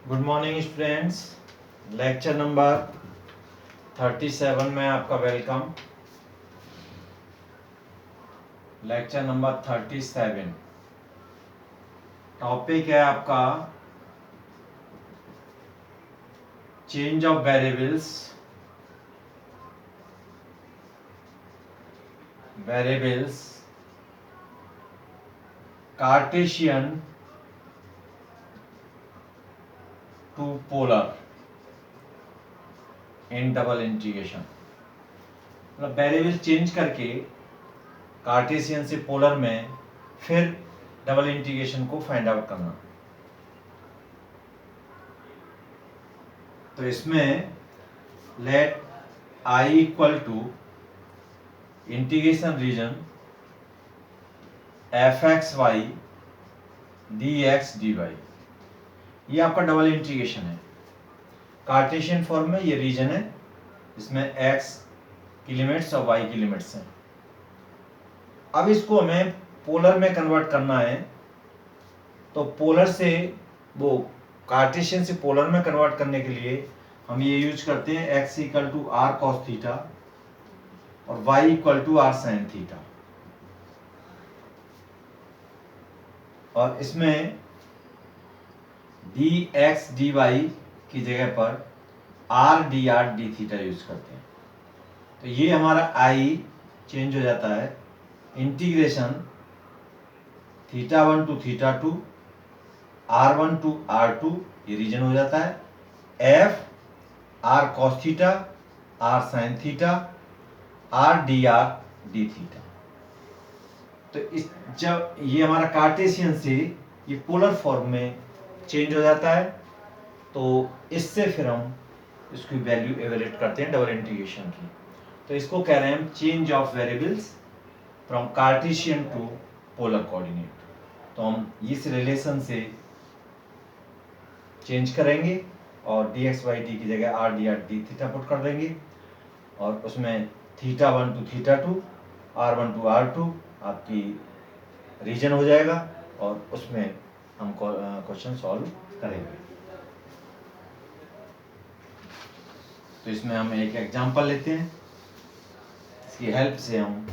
Good morning students. Lecture number 37 में आपका welcome. Lecture number 37 topic है आपका change of variables Cartesian to polar in double integration. मतलब variable change करके Cartesian से पोलर में फिर डबल इंटीग्रेशन को फाइंड आउट करना। तो इसमें let I equal to integration region F X Y D x D Y, ये आपका डबल इंटीग्रेशन है। कार्टेशियन फॉर्म में ये रीजन है, इसमें x की लिमिट्स और y की लिमिट्स हैं। अब इसको हमें पोलर में कन्वर्ट करना है, तो पोलर से वो कार्टेशियन से पोलर में कन्वर्ट करने के लिए हम ये यूज करते हैं x equal to are cos theta और y equal to are sine theta. और इसमें डी एक्स डी वाई की जगह पर आर डी थीटा यूज करते हैं। तो ये हमारा आई चेंज हो जाता है, integration theta one to theta two R one to R two, ये रीजन हो जाता है F R cos theta R sine theta R D theta. तो इस जब ये हमारा कार्टेशियन से ये पोलर फॉर्म में चेंज हो जाता है, तो इससे फिर हम इसकी वैल्यू एवेल्यूएट करते हैं डबल इंटीग्रेशन की। तो इसको कह रहे हैं हम change of variables from Cartesian to polar coordinate. तो हम इस रिलेशन से चेंज करेंगे और डी एक्स वाई डी की जगह आर डी थीटा पुट कर देंगे, और उसमें theta one to theta two R one to R two आपकी रीजन हो जाएगा, और उसमें हम क्वेश्चन सॉल्व करेंगे। तो इसमें हम एक एग्जांपल लेते हैं, इसकी हेल्प से हम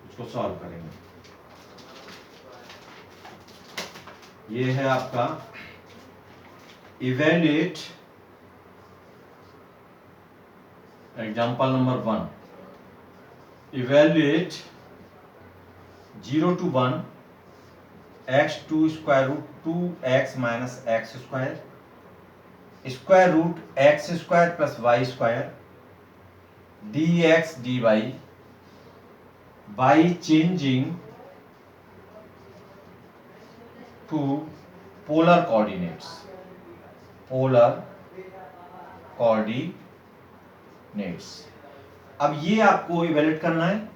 उसको सॉल्व करेंगे। ये है आपका evaluate example number 1। Evaluate 0 to 1 x2 square root 2x minus x square root x square plus Y square D x D Y by changing to polar coordinates. अब ये आपको इवैल्यूएट करना है,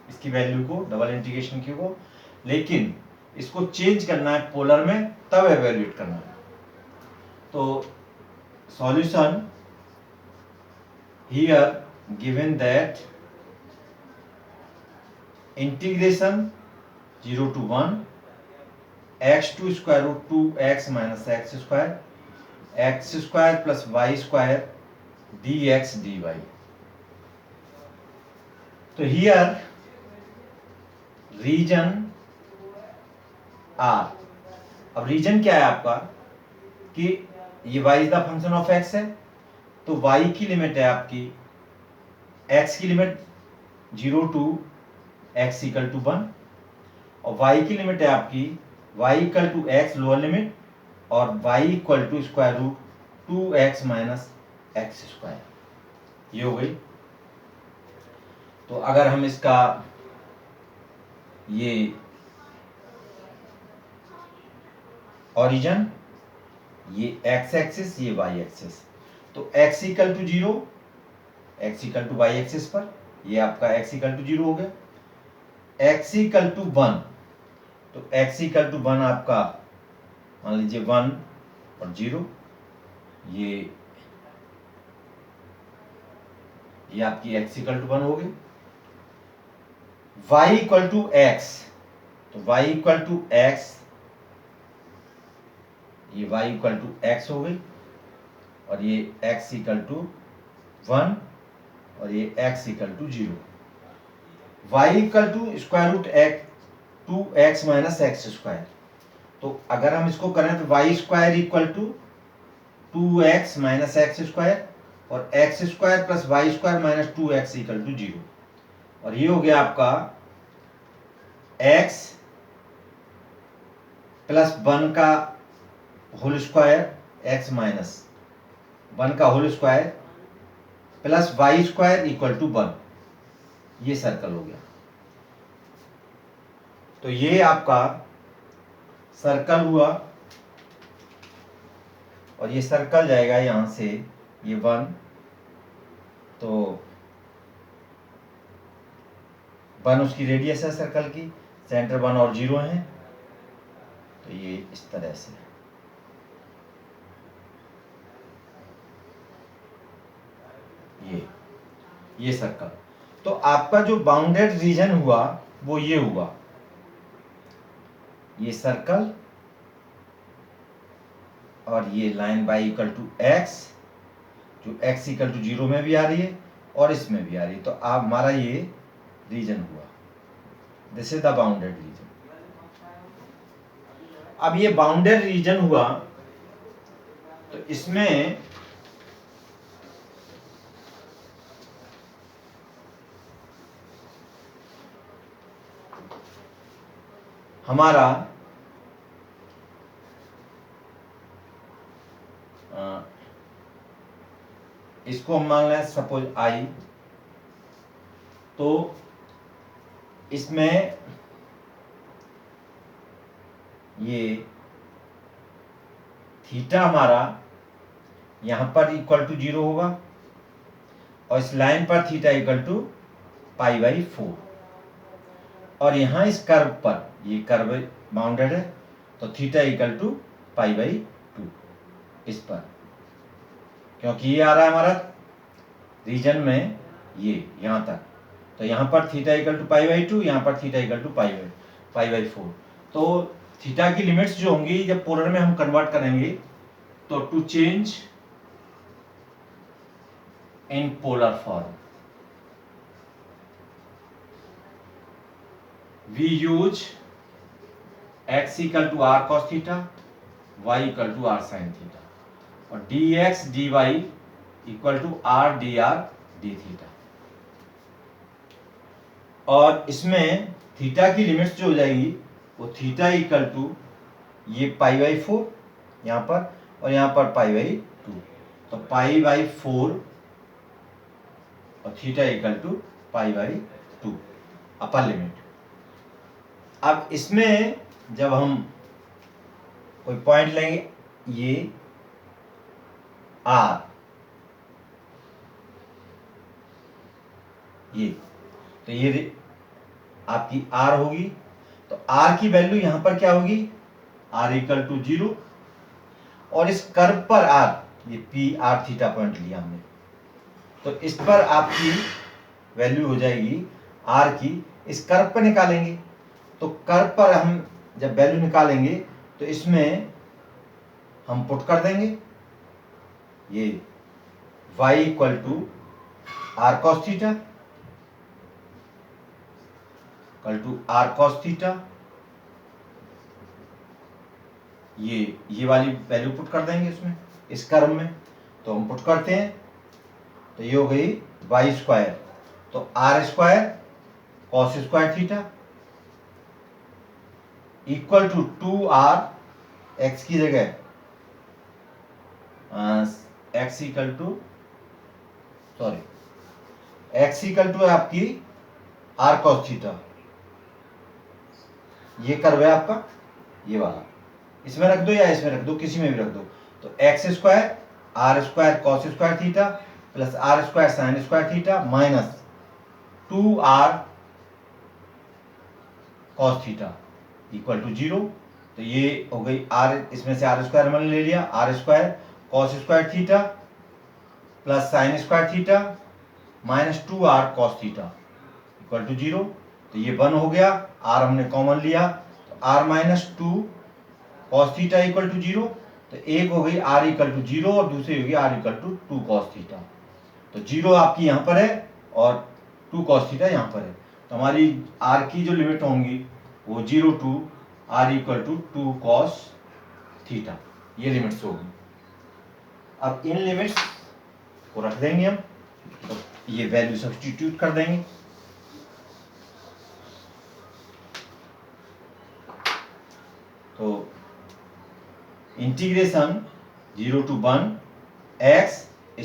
इसकी वैल्यू को डबल इंटीग्रेशन की को, लेकिन इसको चेंज करना है पोलर में, तब इवैल्यूएट करना है। तो solution here given that integration 0 to 1 x2 square root 2x minus x square plus Y square D x D Y. तो हियर रीजन आर, अब रीजन क्या है आपका कि ये y is the function of x है, तो y की लिमिट है आपकी, x की limit 0 to x equal to 1, और y की लिमिट है आपकी y equal to x lower limit और y equal to square root 2x minus x square, ये हो गई। तो अगर हम इसका ये ओरिजिन, ये x एक्सिस, ये y एक्सिस, तो x equal to 0, x equal to y axis पर ये आपका x इक्वल टू 0 हो गया, x इक्वल टू 1, तो x इक्वल टू 1 आपका मान लीजिए 1 और 0, ये आपकी x इक्वल टू 1 हो गई। y इक्वल टू x, तो y इक्वल टू x ये y इक्वल टू एक्स हो गई, और ये x इक्वल टू 1, और ये x equal to 0। y equal to square root x 2x minus x square. तो अगर हम इसको करें तो y square equal to 2x minus x square, और x square plus Y square minus 2x equal to 0। और ये हो गया आपका x प्लस 1 का होल स्क्वायर, x माइनस 1 का whole square plus Y square equal to 1। ये सर्कल हो गया। तो ये आपका सर्कल हुआ, और ये सर्कल जाएगा यहां से, ये 1, तो 1 उसकी रेडियस है सर्कल की, सेंटर 1 और 0 है, तो ये इस तरह से ये सर्कल। तो आपका जो बाउंडेड रीजन हुआ वो ये हुआ, ये सर्कल और ये line y equal to X, जो x इक्वल टू 0 में भी आ रही है और इसमें भी आ रही है। तो आप हमारा ये रीजन हुआ, this is the bounded reason. अब ये बाउंडेड रीजन हुआ, तो इसमें हमारा इसको हम मान लें सपोज आई, तो इसमें ये थीटा हमारा यहां पर इक्वल टू 0 होगा, और इस लाइन पर थीटा इक्वल टू π/4, और यहां इस कर्व पर, ये कर्व बाउंडेड है, तो थीटा इक्वल टू π/2 इस पर, क्योंकि ये आ रहा है हमारा रीजन में ये यहां तक, तो यहां पर थीटा इक्वल टू π/2, यहां पर थीटा इक्वल टू π/4। तो थीटा की लिमिट्स जो होंगी जब पोलर में हम कन्वर्ट करेंगे, तो to change in polar form we use x equal to r cos theta, y equal to r sin theta, और dx dy equal to r dr d theta. और इसमें थीटा की लिमिट्स जो हो जाएगी वो थीटा इक्वल टू ये π/4 यहाँ पर, और यहाँ पर π/2, तो π/4 और theta equal to π/2 upper limit. अब इसमें जब हम कोई पॉइंट लेंगे, ये r, ये तो ये आपकी r होगी, तो r की वैल्यू यहां पर क्या होगी, r इक्वल टू 0, और इस कर्व पर r, ये p r थीटा पॉइंट लिया हमने, तो इस पर आपकी वैल्यू हो जाएगी r की, इस कर्व पर निकालेंगे, तो कर्व पर हम जब वैल्यू निकालेंगे तो इसमें हम पुट कर देंगे ये y equal to r cos theta equal to r cos theta, ये वाली वैल्यू पुट कर देंगे इसमें, इस कर्व में, तो हम पुट करते हैं, तो ये हो गई y स्क्वायर, तो r square cos square theta equal to 2r, x की जगह x इक्वल टू है आपकी r cos थीटा, ये कर्व है आपका ये वाला, इसमें रख दो या इसमें रख दो, किसी में भी रख दो, तो x square r square cos square theta plus r square sin square theta minus 2r cos theta equal to 0। तो ये हो गई r, इसमें से r स्क्वायर हमने ले लिया, r square cos square theta plus sin square theta minus 2r cos theta equal to 0। तो ये 1 हो गया, r हमने कॉमन लिया, तो r minus 2 cos theta equal to 0। तो एक हो गई r इक्वल टू 0 और दूसरी होगी r equal to 2 cos theta. तो 0 आपकी यहाँ पर है और 2 cos थीटा यहाँ पर है। तो हमारी r की जो लिमिट होंगी वो 0 to r equal to 2 cos theta, ये लिमिट्स होगी। अब इन लिमिट्स को रख देंगे हम, तो ये वैल्यू सब्स्टिट्यूट कर देंगे। तो integration 0 to 1 x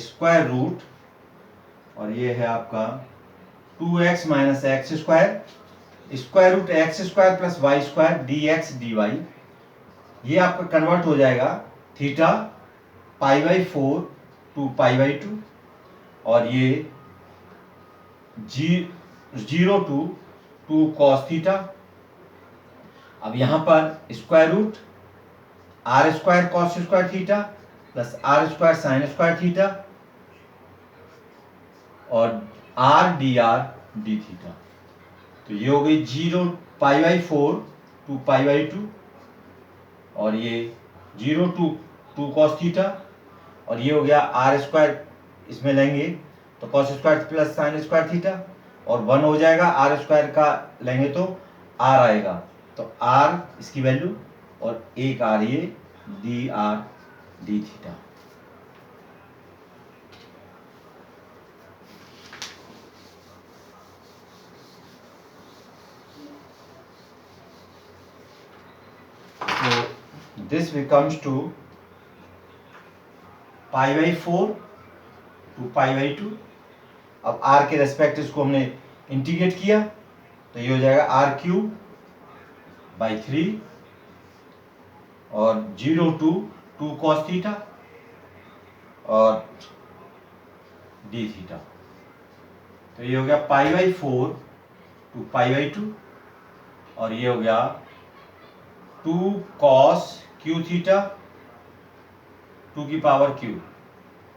square root, और ये है आपका 2x minus x square, square root x square plus Y square D x D Y. ये आपका कन्वर्ट हो जाएगा थीटा π/4 टू π/2, और ये 0 टू 2 cos थीटा। अब यहाँ पर square root r square cos square theta plus r square sine square theta और r dr d थीटा। तो ये हो गई 0 π/4 टू π/2, और ये 0 टू 2 cos थीटा, और ये हो गया r स्क्वायर, इसमें लेंगे तो cos square plus sine square theta, और 1 हो जाएगा, r स्क्वायर का लेंगे तो r आएगा, तो r इसकी वैल्यू, और एक r ये dr d theta. So this becomes to π/4 to π/2। अब r के रेस्पेक्ट इसको हमने इंटीग्रेट किया, तो ये हो जाएगा r³/3 और 0 टू 2 cos थीटा और d थीटा। तो ये हो गया π/4 टू π/2, और ये हो गया 2 cos q थीटा 2 की पावर q,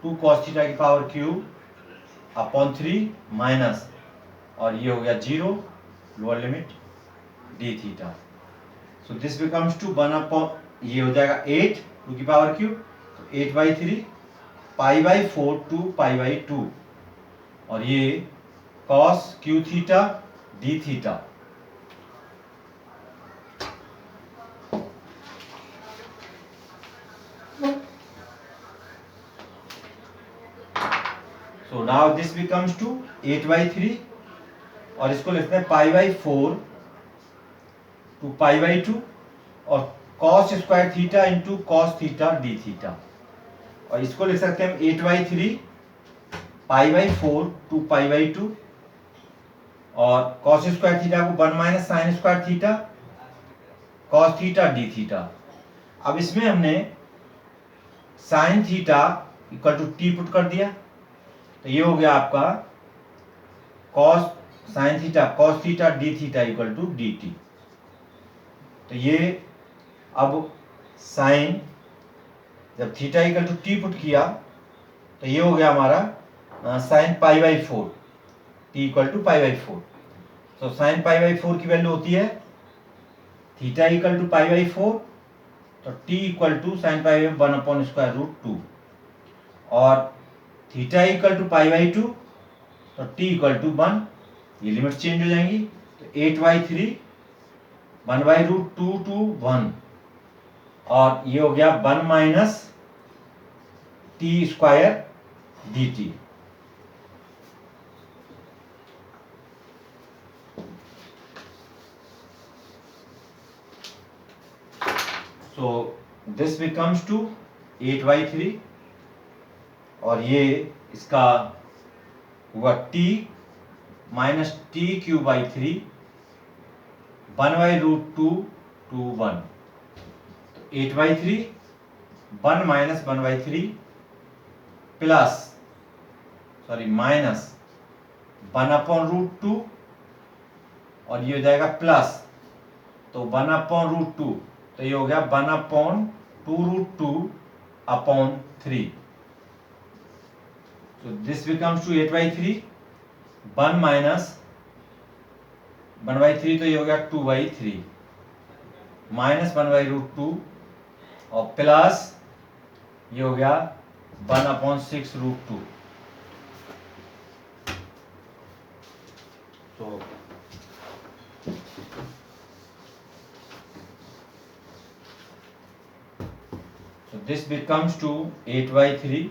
2 cos थीटा की पावर q अपॉन 3 माइनस, और ये हो गया 0 lower limit d theta. So this becomes to 1 upon, ये हो जाएगा 8 2 की पावर q, तो 8/3 π/4 टू π/2, और ये cos q theta d theta. So now this becomes to 8/3, और इसको लिखते हैं π/4 टू π/2 और cos square theta into cos theta d theta, और इसको लिख सकते हैं 8/3 π/4 टू π/2 और cos स्क्वायर थीटा को 1 minus sine square theta cos theta d theta. अब इसमें हमने sine theta equal to t put कर दिया, तो ये हो गया आपका cos sine theta cos theta d theta equal to dt। तो ये अब साइन, जब theta equal to t put किया, तो ये हो गया हमारा साइन π/4 t इक्वल टू π/4। तो साइन π/4 की वैल्यू होती है थीटा इक्वल टू π/4, तो t equal to sine π/4 1 upon square root 2, और थीटा इक्वल टू π/2, तो t इक्वल टू 1, ये लिमिट चेंज हो जाएंगी, तो 8/3 1/√2 टू 1, और ये हो गया 1 minus t square dt। So this becomes to 8/3, और ये इसका हुआ t माइनस t³/3 1/√2 टू 1, तो 8/3 1 माइनस 1/3 प्लस माइनस 1/√2, और ये हो जाएगा प्लस, तो 1/√2, तो ये हो गया 1/2√2 upon 3। So this becomes to 8/3, 1 minus 1/3, तो ये हो गया 2/3 माइनस 1/√2 और प्लस ये हो गया 1/6√2। तो दिस बिकम्स टू 8/3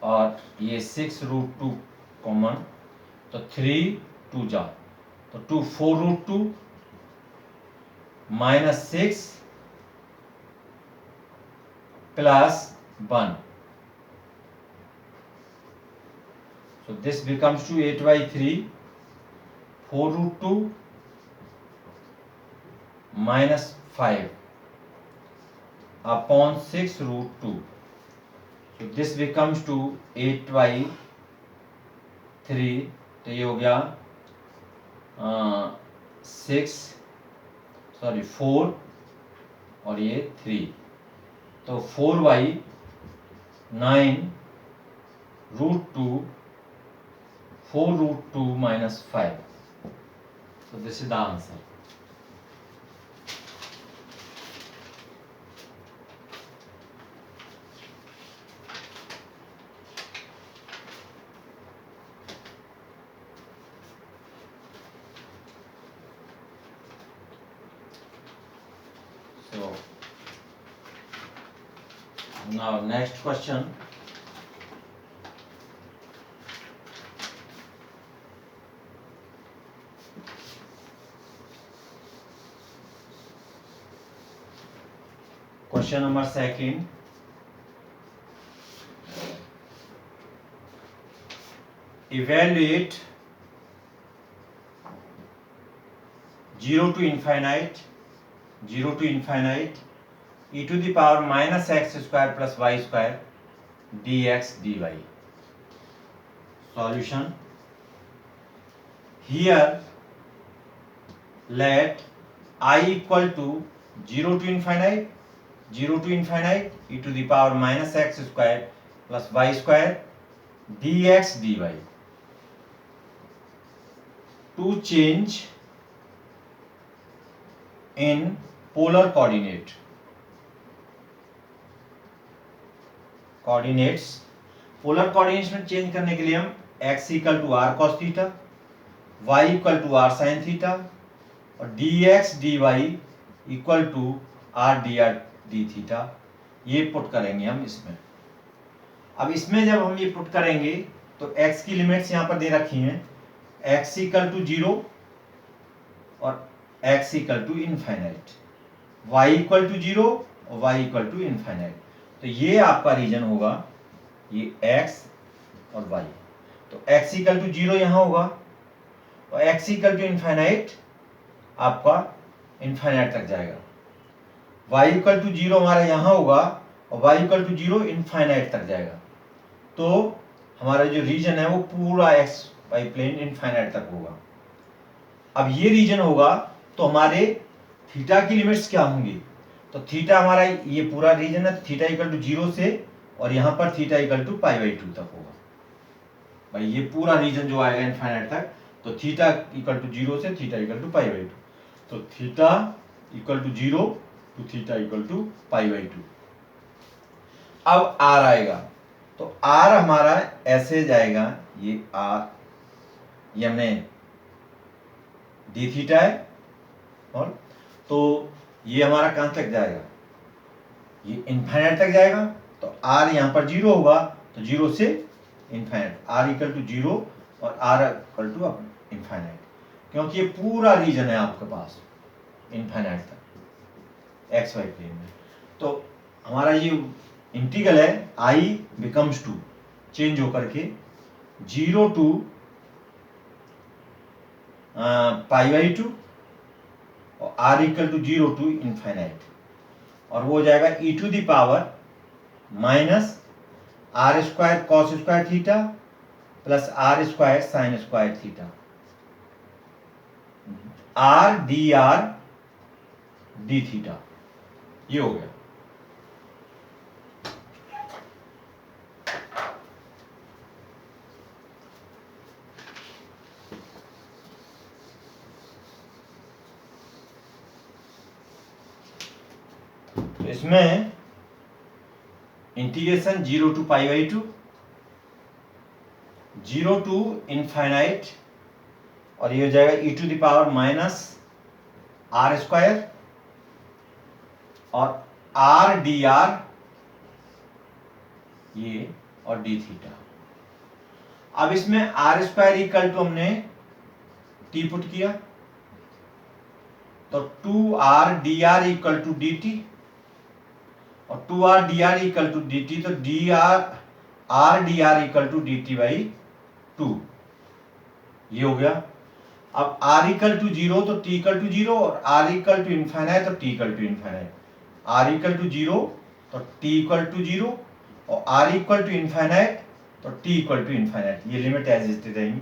और ये 6√2 कॉमन, तो 3 2 जा तो 2 4√2 -6 +1, so this becomes to 8/3 4√2 -5 upon 6√2, so this becomes to 8/3, तो ये हो गया 4 और ये 3, तो 4/9√2 4√2 -5, so this is the answer. So now next question. Question number second. Evaluate 0 to infinite e to the power -x square plus y square dx dy. Solution. Here let I equal to 0 to infinite e to the power -x square plus y square dx dy. To change in polar coordinates, polar coordinates में change करने के लिए हम x equal to r cos theta, y equal to r sin theta और dx dy equal to r dr d theta, ये put करेंगे हम इसमें। अब इसमें जब हम ये पुट करेंगे तो x की लिमिट्स यहाँ पर दे रखी हैं, x इक्वल टू 0 और x equal to infinite, y equal to 0 और y इक्वल टू इनफाइनाइट। तो ये आपका रीजन होगा, ये x और y। तो x इक्वल टू 0 यहाँ होगा और x इक्वल टू इनफाइनाइट आपका इनफाइनाइट तक जाएगा, y इक्वल टू 0 हमारा यहाँ होगा और y इक्वल टू 0 इनफाइनाइट तक जाएगा। तो हमारा जो रीजन है वो पूरा x y प्लेन इनफाइनाइट तक होगा। अब ये रीजन होगा तो हमारे थीटा की लिमिट्स क्या होंगी, तो थीटा हमारा ये पूरा रीजन है, थीटा इक्वल टू 0 से और यहाँ पर थीटा इक्वल टू π/2 तक होगा। भाई ये पूरा रीजन जो आएगा इनफाइनाइट तक, तो थीटा इक्वल टू 0 से थीटा इक्वल टू π/2, तो theta equal to 0 to theta equal to π/2। अब r आएगा, तो r हमारा ऐसे जाएगा, ये r ये हमने डी थीटा है, और तो ये हमारा कहां तक जाएगा, ये इनफाइनाइट तक जाएगा। तो r यहाँ पर 0 होगा, तो 0 से इनफाइनाइट, r इक्वल टू 0 और r इक्वल टू इनफाइनाइट, क्योंकि ये पूरा रीजन है आपके पास इनफाइनाइट तक एक्स वाई प्लेन में। तो हमारा ये इंटीग्रल है i बिकम्स टू चेंज होकर के 0 टू π/2 और r equal to 0 to infinite, और वो हो जाएगा e to the power -r² cos square theta plus r² sin square theta r dr d theta, ये हो गया। तो इसमें इंटीग्रेशन 0 to π/2, 0 to इनफाइनाइट, और ये हो जाएगा e⁻⁻r², और r/dr ये और d थीटा। अब इसमें r² इक्वल टू हमने t पुट किया, तो 2r/dr इक्वल टू dt, और 2r/dr इक्वल टू dt, तो r/dr इक्वल टू dt/2 ये हो गया। अब r इक्वल टू 0 तो t इक्वल टू 0, और r इक्वल टू इनफाइनाइट तो t equal to infinite. r equal to 0 तो t इक्वल टू 0, और r इक्वल टू इनफाइनाइट तो t इक्वल टू इनफाइनाइट। ये लिमिट एज इट इज रहेंगी,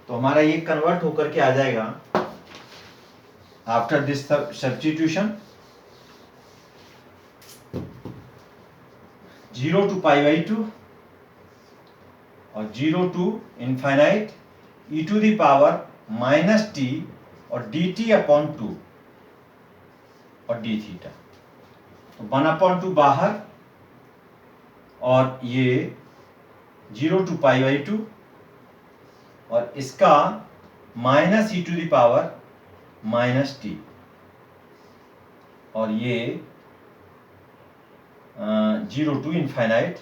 तो हमारा ये कन्वर्ट होकर के आ जाएगा आफ्टर दिस सब्स्टिट्यूशन 0 to π/2 और 0 to इनफाइनाइट e⁻⁻t और dt/2 और d थीटा। तो 1/2 बाहर, और ये 0 to π/2, और इसका -e⁻⁻t, और ये 0 to इनफाइनाइट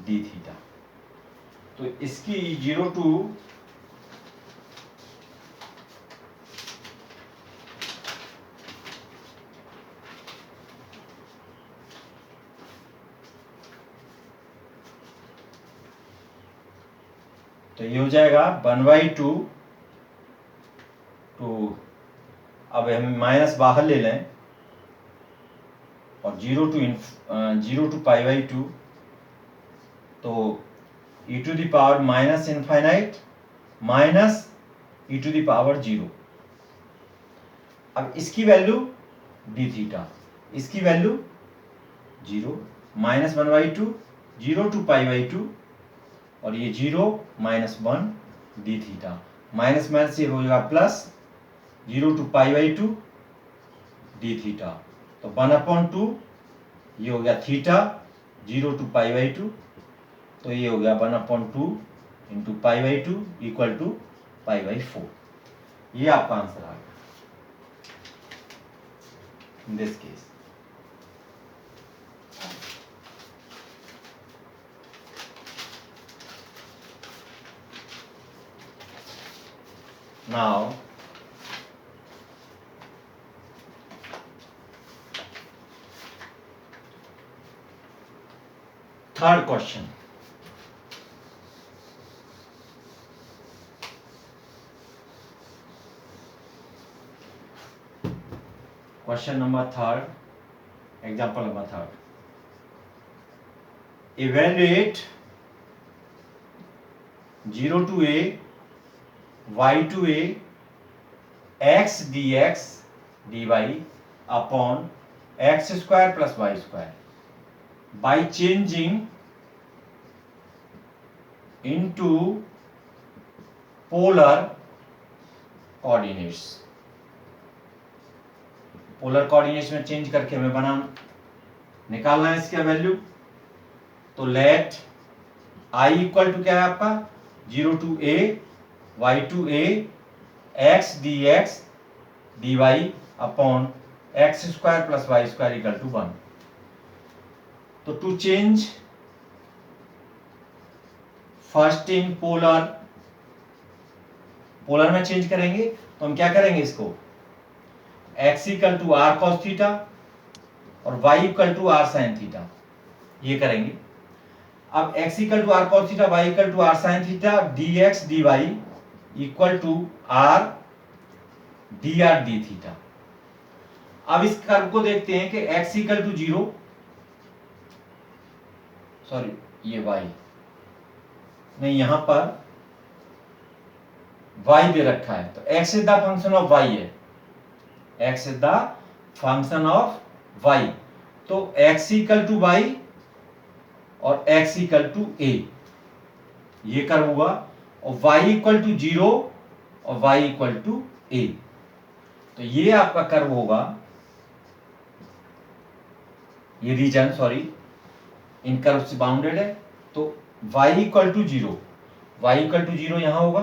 d थीटा। तो इसकी 0 to तो ये हो जाएगा 1/2 टू, अब हम माइनस बाहर ले लें, और 0 to π/2, तो e⁻⁻⁻⁰ माइनस e⁻0। अब इसकी वैल्यू d थीटा, इसकी वैल्यू 0, -1/2, 0 to π/2, और ये 0 -1 d थीटा, माइनस माइनस ये हो जाएगा प्लस 0 to π/2 d थीटा। तो 1/2 ये हो गया थीटा 0 to π/2, तो ये हो गया 1/2 इंटू π/2 इक्वल टू π/4। ये आपका आंसर आ गया in this case. Now third question. Question number 3, example number 3. Evaluate 0 to a, y to a, x dx dy upon x square plus y square by changing into polar coordinates. Polar coordinates में change करके हमें निकालना है इसका value. तो late i equal to क्या है आपका 0 to a, y to a, x dx dy upon x square plus y square equal to 1। तो to change first in polar में चेंज करेंगे, तो हम क्या करेंगे, इसको x equal to are cos theta और y equal to are sine theta, ये करेंगे। अब x equal to are cos theta, y equal to are sine theta, dx dy equal to r dr d theta. अब इस curve को देखते हैं कि x इक्वल टू 0, सॉरी ये y नहीं, यहां पर y दे रखा है, तो x is the function of y है, x is the function of y। तो x इक्वल टू y और x इक्वल टू a, ये कर्व हुआ, और y इक्वल टू 0 और y इक्वल टू a। तो ये आपका कर्व होगा, ये रीजन सॉरी इन कर्व से बाउंडेड है, तो y equal to 0, y equal to 0 यहां होगा।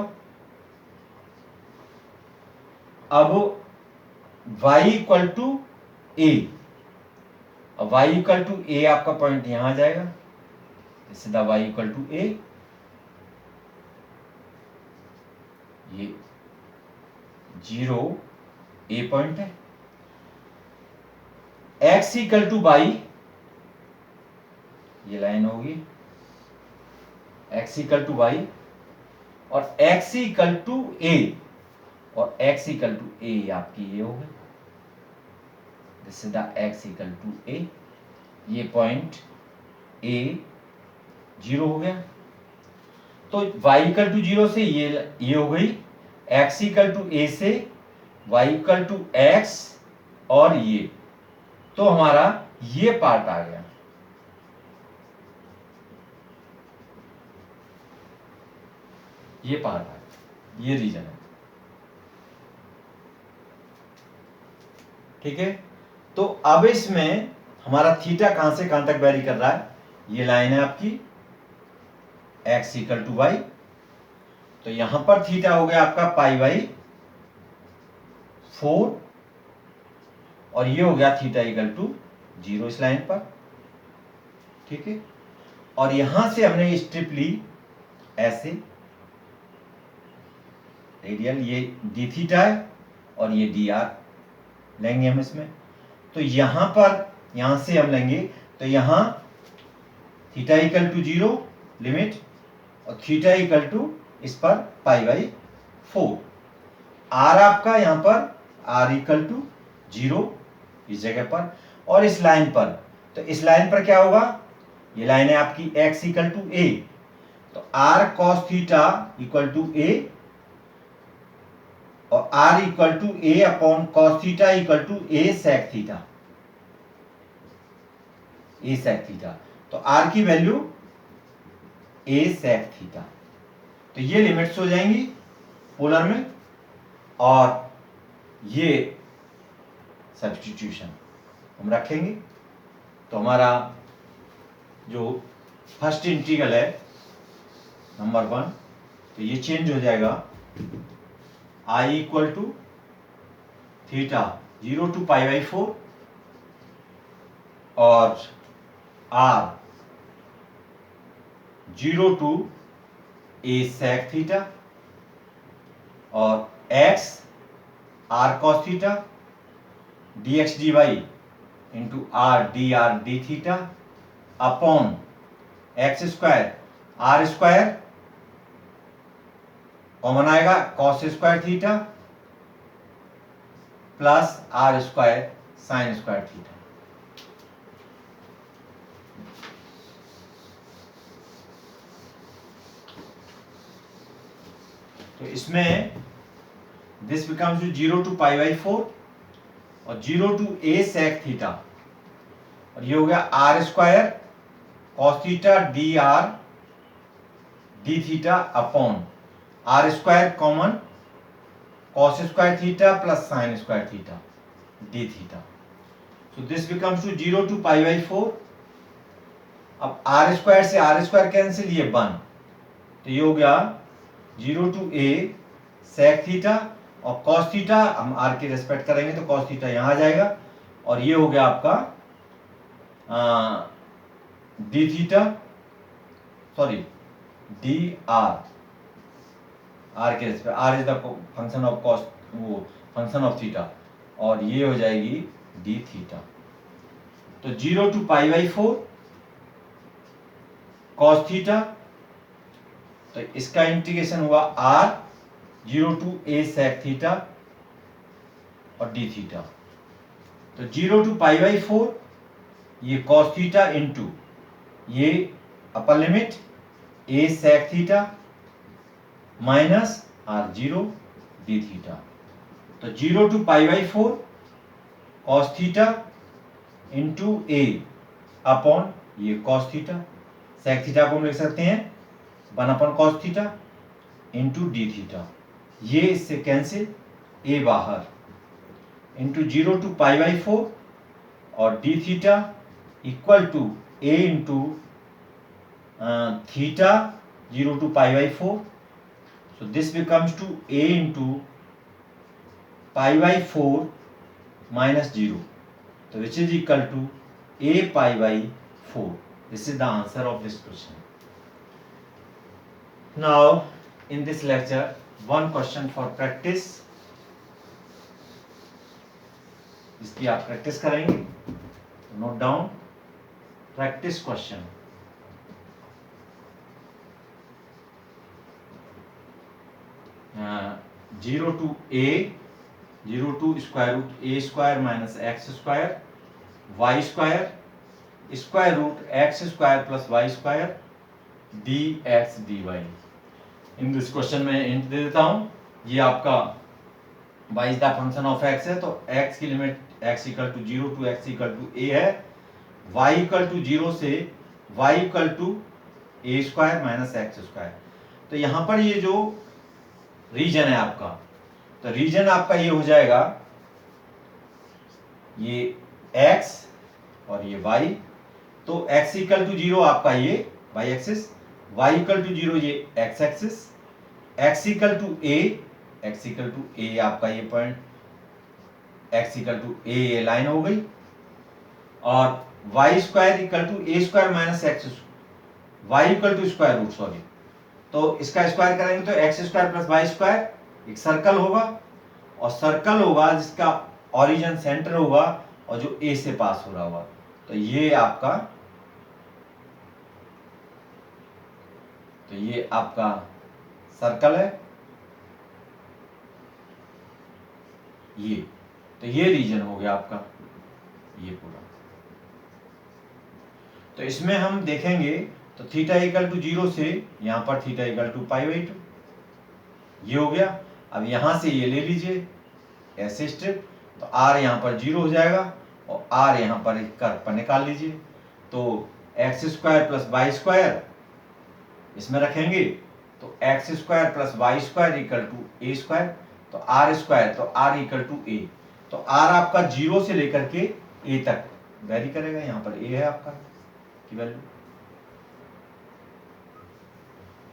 अब y इक्वल टू a, अब y इक्वल टू a आपका पॉइंट यहां आ जाएगा, सीधा y इक्वल टू a, ये 0 a पॉइंट है। x इक्वल टू y, ये लाइन होगी x इक्वल टू y, और x इक्वल टू a, और x इक्वल टू a आपकी ये होगी, सीधा x इक्वल टू a, ये पॉइंट a 0 हो गया। तो y इक्वल टू 0 से ये हो गई, x इक्वल टू a से y इक्वल टू x, और ये तो हमारा ये पार्ट आ गया। ये पार्ट आ गया, ये रीजन है। ठीक है, तो अब इसमें हमारा थीटा कहां से कहां तक वेरी कर रहा है, ये लाइन है आपकी x इक्वल टू y, तो यहां पर थीटा हो गया आपका पाई बाई 4, और ये हो गया थीटा इक्वल टू 0 इस लाइन पर। ठीक है, और यहां से हमने स्ट्रिप ली ऐसे रेडियल, ये डी थीटा है और ये डी आर लेंगे हम इसमें। तो यहां पर, यहां से हम लेंगे, तो यहां थीटा इक्वल टू 0 लिमिट, और थीटा इक्वल टू इस पर पाई बाई 4, आर आपका यहां पर आर इक्वल टू 0 इस जगह पर, और इस लाइन पर, तो इस लाइन पर क्या होगा, ये लाइन है आपकी x इक्वल टू a, तो r cos theta equal to a, और r equal to a upon cos theta equal to a sec theta, a sec theta, तो r की वैल्यू a sec थीटा। तो ये limits हो जाएंगी polar में, और ये सब्स्टिट्यूशन हम रखेंगे, तो हमारा जो फर्स्ट इंटीग्रल है नंबर 1, तो ये चेंज हो जाएगा i equal to theta 0 to pi by 4, और r 0 to a sec theta, और x r cos theta dx dy into r dr d theta upon x square, r square common आएगा cos square theta plus r square sine square theta. तो इसमें this becomes to 0 to pi by 4, और 0 to a sec theta, और ये हो गया r square cos theta d r D theta upon r square common cos square theta plus sine square theta d theta. So this becomes to 0 to pi by 4। अब r square से r square cancel, ये 1, तो ये हो गया 0 to a sec theta, और cos theta हम r की रेस्पेक्ट करेंगे तो cos थीटा यहां आ जाएगा, और ये हो गया आपका d theta, sorry d r, r के respect, r is the function of cos, वो फंक्शन ऑफ थीटा, और ये हो जाएगी डी थीटा। तो 0 to pi by 4 cos theta, तो इसका इंटीग्रेशन हुआ r 0 to a sec theta और डी थीटा। तो 0 टू पाई बाई 4 ये cos थीटा इंटू ये upper limit a sec theta minus r0 d theta. तो 0 to pi by 4 cos theta into a upon ये cos theta, sec theta को हम लिख सकते हैं 1 upon cos theta into d theta, ये इससे कैंसिल, a बाहर इंटू 0 टू पाई बाई 4 और d theta equal to a into theta 0 to pi by 4, so this becomes to a into pi by 4 minus 0, so which is equal to a pi by 4. This is the answer of this question. Now in this lecture, one question for practice, इसकी आप practice करेंगे, note down practice question. Zero to square root a square minus x square y square square root x square plus Y square D x D y. In this question में hint दे देता हूं, ये आपका y is the function of x है, तो x की limit x equal to 0 to x equal to a है, y इक्वल टू 0 से y equal to a square minus x square. तो यहाँ पर ये जो रीजन है आपका, तो रीजन आपका ये हो जाएगा, ये x और ये y, तो x इक्वल टू 0 आपका ये y axis, y equal to 0 ये x axis, x equal to a आपका ये point x equal to a ये लाइन हो गई, और y square equal to a square minus x, y equal to square root, sorry, तो इसका square करेंगे तो x square plus Y square, एक सर्कल होगा, और सर्कल होगा जिसका ओरिजिन सेंटर होगा और जो ए से पास हो रहा होगा. तो ये आपका सर्कल है, ये रीजन हो गया आपका ये पूरा. तो इसमें हम देखेंगे तो थीटा इक्वल टू 0 से यहाँ पर theta equal to pi by 2, ये हो गया. अब यहाँ से ये ले लीजिए ऐसे स्टेप, तो r यहाँ पर 0 हो जाएगा और r यहाँ पर एक कर्व पर निकाल लीजिए, तो x square plus Y square इसमें रखेंगे, तो x square plus Y square equal to a square, तो आर स्क्वायर, तो r इक्वल टू ए, तो r आपका 0 से लेकर के a तक वेरी करेगा. यहाँ पर a है आपका की वैल्यू,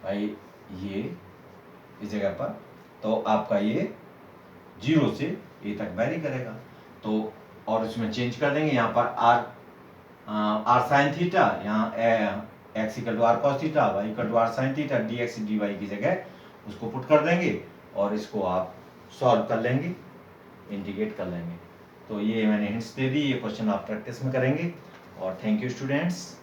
भाई ये इस जगह पर, तो आपका ये 0 से a तक वेरी करेगा. तो और उसमें चेंज कर देंगे, यहाँ पर r साइन थीटा, यहाँ x equal to are cos theta, y equal to are sine theta, d x D y की जगह उसको पुट कर देंगे और इसको आप सॉल्व कर लेंगे, इंटीग्रेट कर लेंगे. तो ये मैंने हिंट्स दे दी, ये क्वेश्चन आप प्रैक्टिस में करेंगे. और थैंक यू स्टूडेंट्स.